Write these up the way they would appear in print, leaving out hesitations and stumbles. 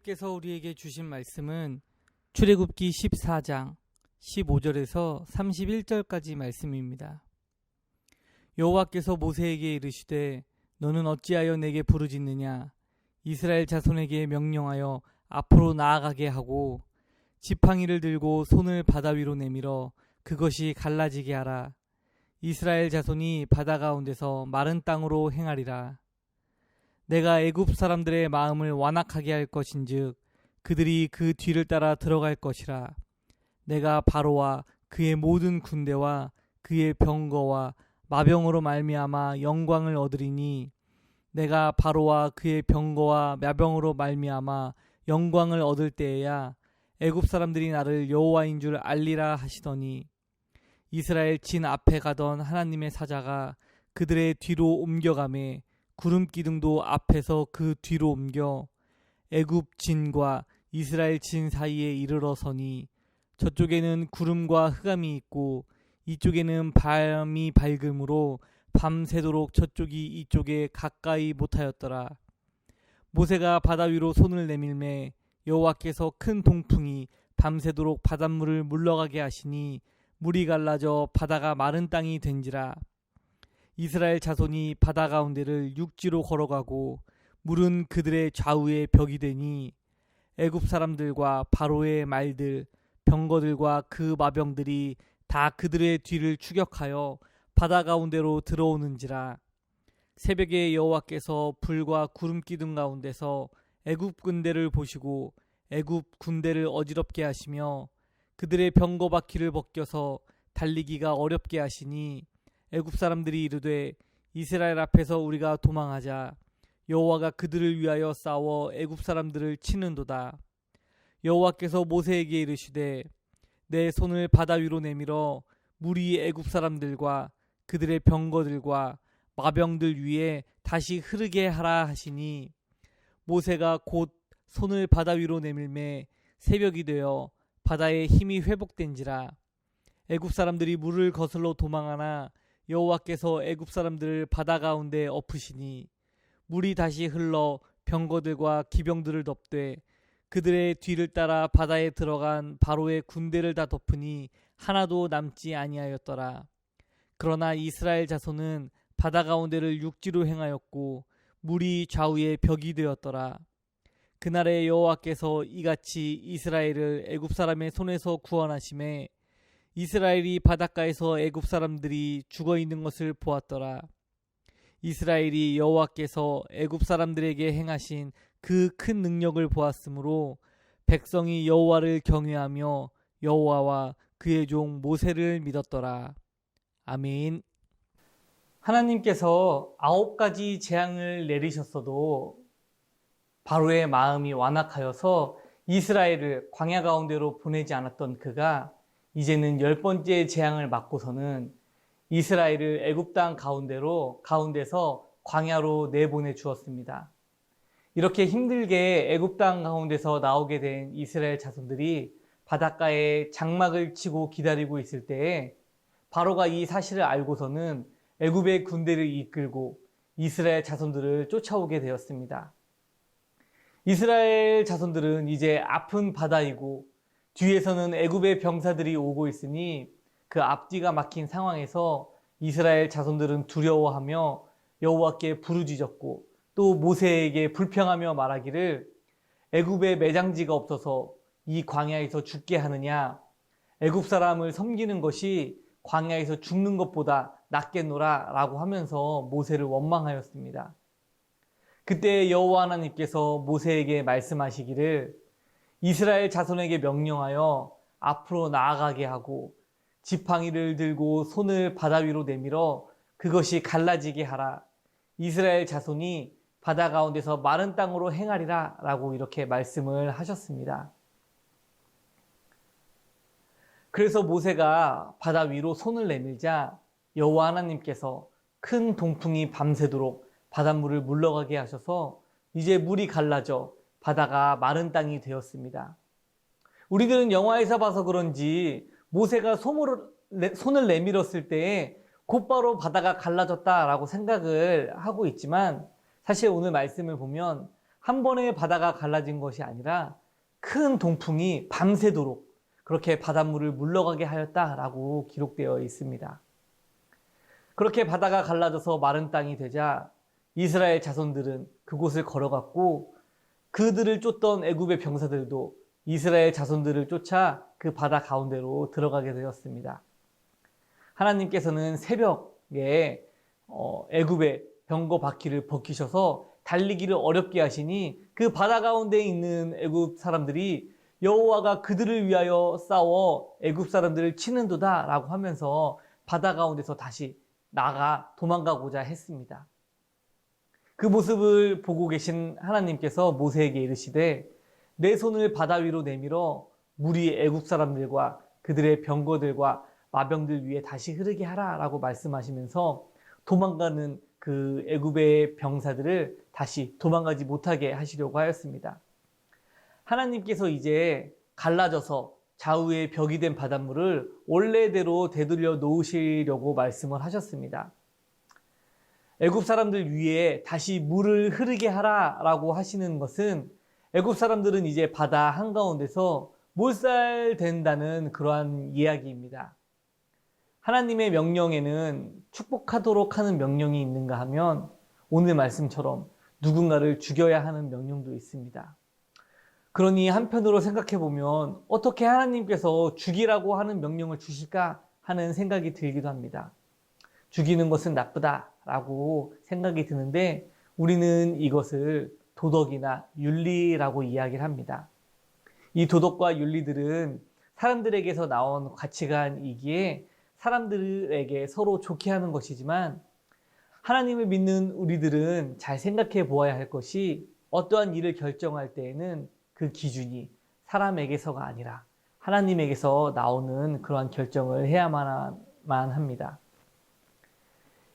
하나님께서 우리에게 주신 말씀은 출애굽기 14장 15절에서 31절까지 말씀입니다. 여호와께서 모세에게 이르시되 너는 어찌하여 내게 부르짖느냐. 이스라엘 자손에게 명령하여 앞으로 나아가게 하고 지팡이를 들고 손을 바다 위로 내밀어 그것이 갈라지게 하라. 이스라엘 자손이 바다 가운데서 마른 땅으로 행하리라. 내가 애굽 사람들의 마음을 완악하게 할 것인즉 그들이 그 뒤를 따라 들어갈 것이라. 내가 바로와 그의 모든 군대와 그의 병거와 마병으로 말미암아 영광을 얻으리니 내가 바로와 그의 병거와 마병으로 말미암아 영광을 얻을 때에야 애굽 사람들이 나를 여호와인 줄 알리라 하시더니 이스라엘 진 앞에 가던 하나님의 사자가 그들의 뒤로 옮겨가매 구름 기둥도 앞에서 그 뒤로 옮겨 애굽 진과 이스라엘 진 사이에 이르러 서니 저쪽에는 구름과 흑암이 있고 이쪽에는 밤이 밝음으로 밤새도록 저쪽이 이쪽에 가까이 못하였더라. 모세가 바다 위로 손을 내밀매 여호와께서 큰 동풍이 밤새도록 바닷물을 물러가게 하시니 물이 갈라져 바다가 마른 땅이 된지라. 이스라엘 자손이 바다 가운데를 육지로 걸어가고 물은 그들의 좌우에 벽이 되니 애굽 사람들과 바로의 말들 병거들과 그 마병들이 다 그들의 뒤를 추격하여 바다 가운데로 들어오는지라. 새벽에 여호와께서 불과 구름 기둥 가운데서 애굽 군대를 보시고 애굽 군대를 어지럽게 하시며 그들의 병거 바퀴를 벗겨서 달리기가 어렵게 하시니 애굽 사람들이 이르되 이스라엘 앞에서 우리가 도망하자. 여호와가 그들을 위하여 싸워 애굽 사람들을 치는도다. 여호와께서 모세에게 이르시되 내 손을 바다 위로 내밀어 물이 애굽 사람들과 그들의 병거들과 마병들 위에 다시 흐르게 하라 하시니 모세가 곧 손을 바다 위로 내밀매 새벽이 되어 바다의 힘이 회복된지라. 애굽 사람들이 물을 거슬러 도망하나 여호와께서 애굽 사람들을 바다 가운데 엎으시니 물이 다시 흘러 병거들과 기병들을 덮되 그들의 뒤를 따라 바다에 들어간 바로의 군대를 다 덮으니 하나도 남지 아니하였더라. 그러나 이스라엘 자손은 바다 가운데를 육지로 행하였고 물이 좌우에 벽이 되었더라. 그날에 여호와께서 이같이 이스라엘을 애굽 사람의 손에서 구원하심에 이스라엘이 바닷가에서 애굽 사람들이 죽어 있는 것을 보았더라. 이스라엘이 여호와께서 애굽 사람들에게 행하신 그 큰 능력을 보았으므로 백성이 여호와를 경외하며 여호와와 그의 종 모세를 믿었더라. 아멘. 하나님께서 9가지 재앙을 내리셨어도 바로의 마음이 완악하여서 이스라엘을 광야 가운데로 보내지 않았던 그가 이제는 10번째 재앙을 맞고서는 이스라엘을 애굽 땅 가운데서 광야로 내보내 주었습니다. 이렇게 힘들게 애굽 땅 가운데서 나오게 된 이스라엘 자손들이 바닷가에 장막을 치고 기다리고 있을 때에 바로가 이 사실을 알고서는 애굽의 군대를 이끌고 이스라엘 자손들을 쫓아오게 되었습니다. 이스라엘 자손들은 이제 아픈 바다이고 뒤에서는 애굽의 병사들이 오고 있으니 그 앞뒤가 막힌 상황에서 이스라엘 자손들은 두려워하며 여호와께 부르짖었고 또 모세에게 불평하며 말하기를 애굽에 매장지가 없어서 이 광야에서 죽게 하느냐. 애굽 사람을 섬기는 것이 광야에서 죽는 것보다 낫겠노라 라고 하면서 모세를 원망하였습니다. 그때 여호와 하나님께서 모세에게 말씀하시기를 이스라엘 자손에게 명령하여 앞으로 나아가게 하고 지팡이를 들고 손을 바다 위로 내밀어 그것이 갈라지게 하라. 이스라엘 자손이 바다 가운데서 마른 땅으로 행하리라 라고 이렇게 말씀을 하셨습니다. 그래서 모세가 바다 위로 손을 내밀자 여호와 하나님께서 큰 동풍이 밤새도록 바닷물을 물러가게 하셔서 이제 물이 갈라져 바다가 마른 땅이 되었습니다. 우리들은 영화에서 봐서 그런지 모세가 손을 내밀었을 때에 곧바로 바다가 갈라졌다라고 생각을 하고 있지만 사실 오늘 말씀을 보면 한 번에 바다가 갈라진 것이 아니라 큰 동풍이 밤새도록 그렇게 바닷물을 물러가게 하였다라고 기록되어 있습니다. 그렇게 바다가 갈라져서 마른 땅이 되자 이스라엘 자손들은 그곳을 걸어갔고, 그들을 쫓던 애굽의 병사들도 이스라엘 자손들을 쫓아 그 바다 가운데로 들어가게 되었습니다. 하나님께서는 새벽에 애굽의 병거 바퀴를 벗기셔서 달리기를 어렵게 하시니 그 바다 가운데 있는 애굽 사람들이 여호와가 그들을 위하여 싸워 애굽 사람들을 치는도다라고 하면서 바다 가운데서 다시 나가 도망가고자 했습니다. 그 모습을 보고 계신 하나님께서 모세에게 이르시되 내 손을 바다 위로 내밀어 물이 애굽 사람들과 그들의 병거들과 마병들 위에 다시 흐르게 하라라고 말씀하시면서 도망가는 그 애굽의 병사들을 다시 도망가지 못하게 하시려고 하였습니다. 하나님께서 이제 갈라져서 좌우에 벽이 된 바닷물을 원래대로 되돌려 놓으시려고 말씀을 하셨습니다. 애굽 사람들 위에 다시 물을 흐르게 하라라고 하시는 것은 애굽 사람들은 이제 바다 한가운데서 몰살된다는 그러한 이야기입니다. 하나님의 명령에는 축복하도록 하는 명령이 있는가 하면 오늘 말씀처럼 누군가를 죽여야 하는 명령도 있습니다. 그러니 한편으로 생각해 보면 어떻게 하나님께서 죽이라고 하는 명령을 주실까 하는 생각이 들기도 합니다. 죽이는 것은 나쁘다라고 생각이 드는데 우리는 이것을 도덕이나 윤리라고 이야기를 합니다. 이 도덕과 윤리들은 사람들에게서 나온 가치관이기에 사람들에게 서로 좋게 하는 것이지만, 하나님을 믿는 우리들은 잘 생각해 보아야 할 것이 어떠한 일을 결정할 때에는 그 기준이 사람에게서가 아니라 하나님에게서 나오는 그러한 결정을 해야만 합니다.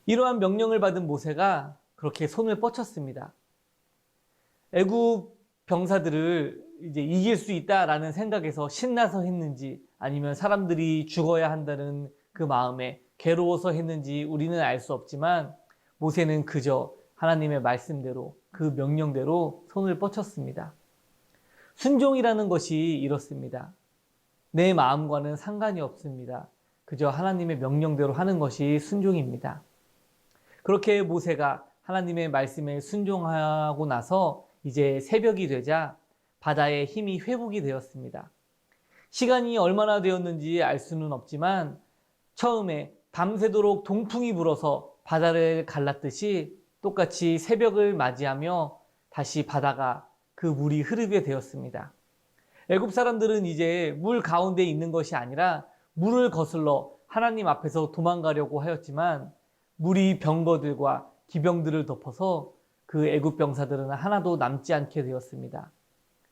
이러한 명령을 받은 모세가 그렇게 손을 뻗쳤습니다. 애굽 병사들을 이제 이길 수 있다라는 생각에서 신나서 했는지 아니면 사람들이 죽어야 한다는 그 마음에 괴로워서 했는지 우리는 알 수 없지만 모세는 그저 하나님의 말씀대로 그 명령대로 손을 뻗쳤습니다. 순종이라는 것이 이렇습니다. 내 마음과는 상관이 없습니다. 그저 하나님의 명령대로 하는 것이 순종입니다. 그렇게 모세가 하나님의 말씀에 순종하고 나서 이제 새벽이 되자 바다의 힘이 회복이 되었습니다. 시간이 얼마나 되었는지 알 수는 없지만 처음에 밤새도록 동풍이 불어서 바다를 갈랐듯이 똑같이 새벽을 맞이하며 다시 바다가 그 물이 흐르게 되었습니다. 애굽 사람들은 이제 물 가운데 있는 것이 아니라 물을 거슬러 하나님 앞에서 도망가려고 하였지만 물이 병거들과 기병들을 덮어서 그 애굽 병사들은 하나도 남지 않게 되었습니다.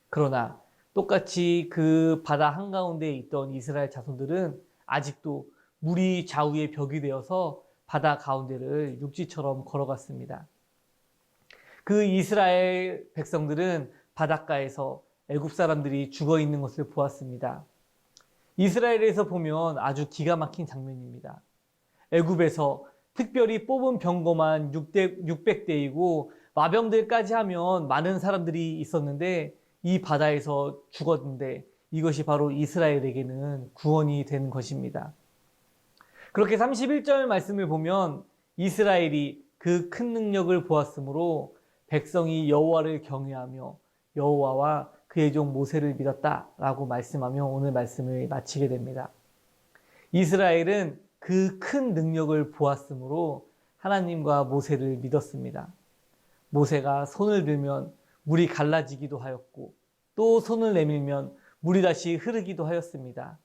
그러나 똑같이 그 바다 한가운데에 있던 이스라엘 자손들은 아직도 물이 좌우에 벽이 되어서 바다 가운데를 육지처럼 걸어갔습니다. 그 이스라엘 백성들은 바닷가에서 애굽 사람들이 죽어 있는 것을 보았습니다. 이스라엘에서 보면 아주 기가 막힌 장면입니다. 애굽에서 특별히 뽑은 병거만 600대이고 마병들까지 하면 많은 사람들이 있었는데 이 바다에서 죽었는데 이것이 바로 이스라엘에게는 구원이 된 것입니다. 그렇게 31절 말씀을 보면 이스라엘이 그 큰 능력을 보았으므로 백성이 여호와를 경외하며 여호와와 그의 종 모세를 믿었다라고 말씀하며 오늘 말씀을 마치게 됩니다. 이스라엘은 그 큰 능력을 보았으므로 하나님과 모세를 믿었습니다. 모세가 손을 들면 물이 갈라지기도 하였고 또 손을 내밀면 물이 다시 흐르기도 하였습니다.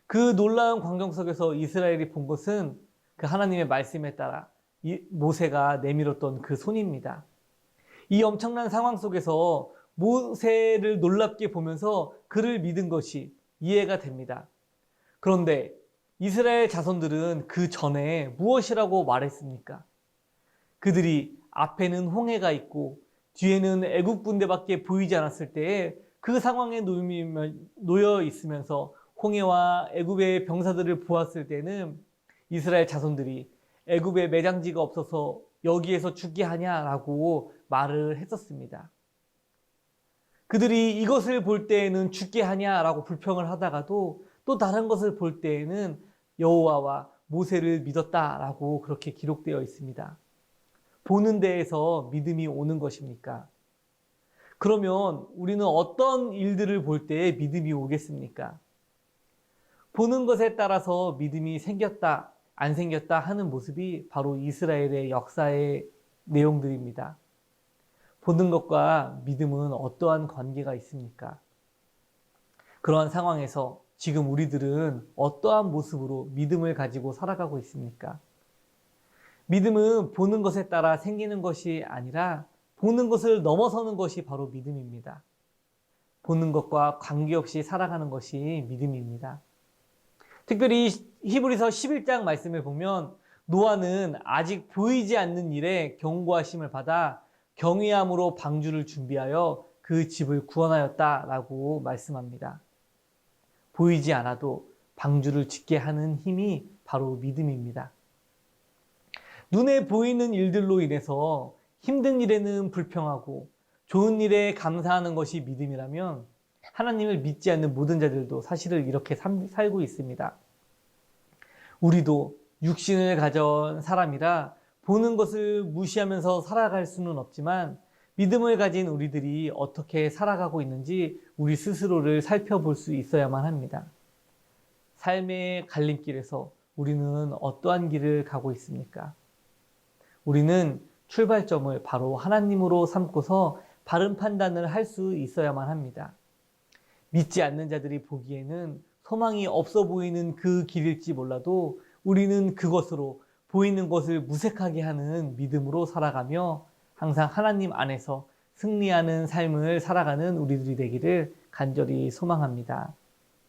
그 놀라운 광경 속에서 이스라엘이 본 것은 그 하나님의 말씀에 따라 모세가 내밀었던 그 손입니다. 이 엄청난 상황 속에서 모세를 놀랍게 보면서 그를 믿은 것이 이해가 됩니다. 그런데 이스라엘 자손들은 그 전에 무엇이라고 말했습니까? 그들이 앞에는 홍해가 있고 뒤에는 애굽 군대밖에 보이지 않았을 때에 그 상황에 놓여 있으면서 홍해와 애굽의 병사들을 보았을 때는 이스라엘 자손들이 애굽에 매장지가 없어서 여기에서 죽게 하냐라고 말을 했었습니다. 그들이 이것을 볼 때에는 죽게 하냐라고 불평을 하다가도 또 다른 것을 볼 때에는 여호와와 모세를 믿었다라고 그렇게 기록되어 있습니다. 보는 데에서 믿음이 오는 것입니까? 그러면 우리는 어떤 일들을 볼 때에 믿음이 오겠습니까? 보는 것에 따라서 믿음이 생겼다, 안 생겼다 하는 모습이 바로 이스라엘의 역사의 내용들입니다. 보는 것과 믿음은 어떠한 관계가 있습니까? 그러한 상황에서 지금 우리들은 어떠한 모습으로 믿음을 가지고 살아가고 있습니까? 믿음은 보는 것에 따라 생기는 것이 아니라 보는 것을 넘어서는 것이 바로 믿음입니다. 보는 것과 관계없이 살아가는 것이 믿음입니다. 특별히 히브리서 11장 말씀을 보면 노아는 아직 보이지 않는 일에 경고하심을 받아 경외함으로 방주를 준비하여 그 집을 구원하였다라고 말씀합니다. 보이지 않아도 방주를 짓게 하는 힘이 바로 믿음입니다. 눈에 보이는 일들로 인해서 힘든 일에는 불평하고 좋은 일에 감사하는 것이 믿음이라면 하나님을 믿지 않는 모든 자들도 사실은 이렇게 살고 있습니다. 우리도 육신을 가진 사람이라 보는 것을 무시하면서 살아갈 수는 없지만 믿음을 가진 우리들이 어떻게 살아가고 있는지 우리 스스로를 살펴볼 수 있어야만 합니다. 삶의 갈림길에서 우리는 어떠한 길을 가고 있습니까? 우리는 출발점을 바로 하나님으로 삼고서 바른 판단을 할 수 있어야만 합니다. 믿지 않는 자들이 보기에는 소망이 없어 보이는 그 길일지 몰라도 우리는 그것으로 보이는 것을 무색하게 하는 믿음으로 살아가며 항상 하나님 안에서 승리하는 삶을 살아가는 우리들이 되기를 간절히 소망합니다.